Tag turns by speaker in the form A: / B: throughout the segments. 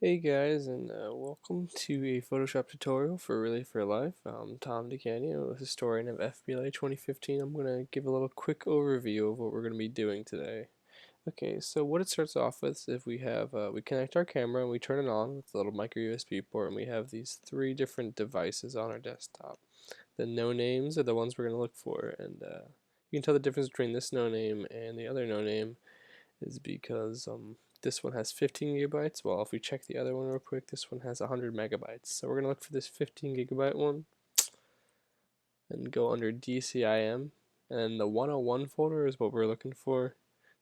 A: Hey guys, and welcome to a Photoshop tutorial for Relay for Life. I'm Tom DeCanio, a historian of FBLA 2015. I'm going to give a little quick overview of what we're going to be doing today. Okay, so what it starts off with is if we have, we connect our camera and we turn it on with a little micro USB port, and we have these three different devices on our desktop. The no names are the ones we're going to look for, and you can tell the difference between this no name and the other no name is because this one has 15 gigabytes, while if we check the other one real quick, this one has 100 megabytes. So we're going to look for this 15 gigabyte one and go under DCIM, and the 101 folder is what we're looking for.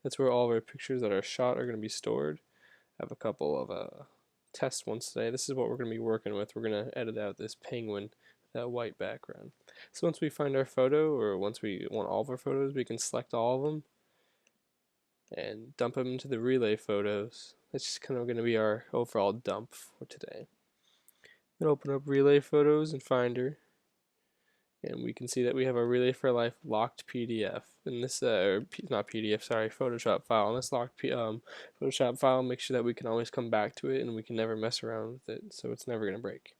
A: That's where all of our pictures that are shot are going to be stored. I have a couple of test ones today. This is what we're going to be working with. We're going to edit out this penguin with that white background. So once we find our photo, or once we want all of our photos, we can select all of them and dump them into the relay photos. That's just kind of going to be our overall dump for today. Then open up relay photos in Finder, and we can see that we have a Relay for Life locked PDF. And this, not PDF, sorry, Photoshop file. And this locked Photoshop file makes sure that we can always come back to it and we can never mess around with it, so it's never going to break.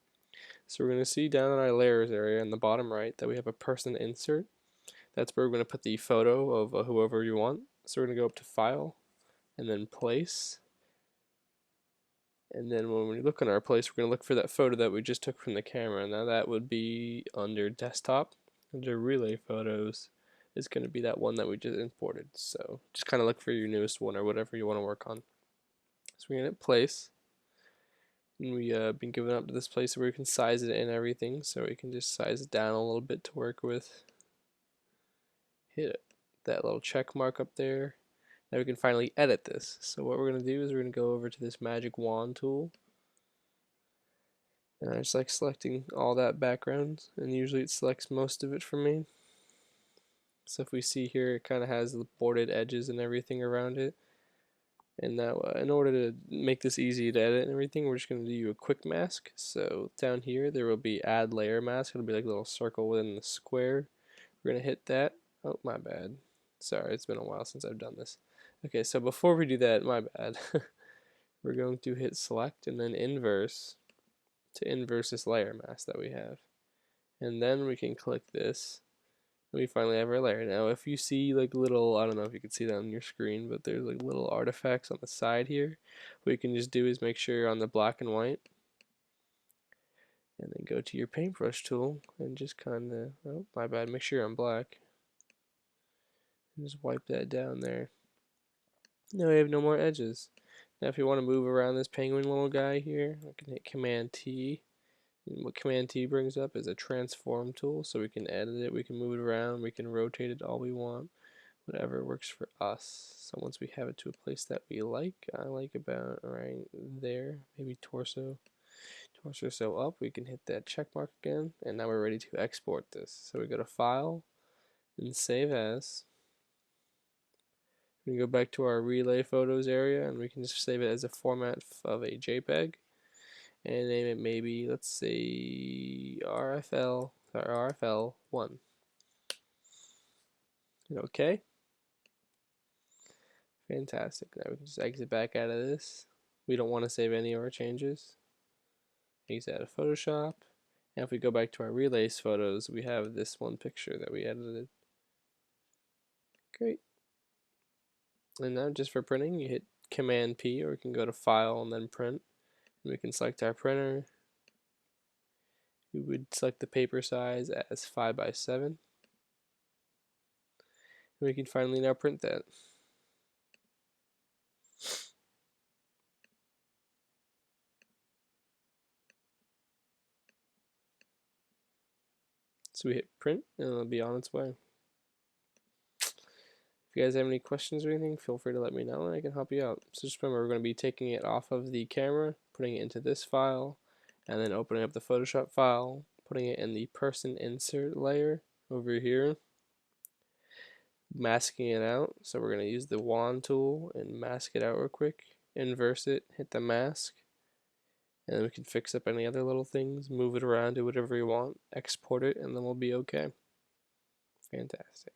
A: So we're going to see down in our layers area in the bottom right that we have a person insert. That's where we're going to put the photo of whoever you want. So we're going to go up to File, and then Place. And then when we look on our place, we're going to look for that photo that we just took from the camera. Now that would be under Desktop. Under Relay Photos is going to be that one that we just imported. So just kind of look for your newest one or whatever you want to work on. So we're going to hit Place. And we been given up to this place where we can size it and everything. So we can just size it down a little bit to work with. Hit that little check mark up there. Now we can finally edit this. So what we're going to do is we're going to go over to this magic wand tool. And I just like selecting all that background, and usually it selects most of it for me. So if we see here, it kind of has the boarded edges and everything around it. And now in order to make this easy to edit and everything, we're just going to do a quick mask. So down here there will be add layer mask. It'll be like a little circle within the square. We're going to hit that. Oh, my bad. Sorry, it's been a while since I've done this. Okay, so before we do that, my bad. We're going to hit select and then inverse to inverse this layer mask that we have. And then we can click this and we finally have our layer. Now if you see like little, I don't know if you can see that on your screen, but there's like little artifacts on the side here. What you can just do is make sure you're on the black and white, and then go to your paintbrush tool and just kind of, oh my bad, make sure you're on black, and just wipe that down there. Now we have no more edges. Now if you want to move around this penguin little guy here, I can hit Command T. And what Command T brings up is a transform tool, so we can edit it, we can move it around, we can rotate it all we want, whatever works for us. So once we have it to a place that we like, I like about right there, maybe torso so up, we can hit that check mark again, and now we're ready to export this. So we go to File and Save As. We go back to our Relay Photos area, and we can just save it as a format of a JPEG. And name it maybe, let's say RFL1. Okay, fantastic. Now we can just exit back out of this. We don't want to save any of our changes. Exit out of Photoshop. And if we go back to our relays photos, we have this one picture that we edited. Great. And now just for printing, you hit Command P, or we can go to File and then Print. And we can select our printer. We would select the paper size as 5x7. And we can finally now print that. So we hit print and it'll be on its way. If you guys have any questions or anything, feel free to let me know and I can help you out. So just remember, we're going to be taking it off of the camera, putting it into this file, and then opening up the Photoshop file, putting it in the person insert layer over here, masking it out. So we're going to use the wand tool and mask it out real quick, inverse it, hit the mask, and then we can fix up any other little things, move it around, do whatever you want, export it, and then we'll be okay. Fantastic.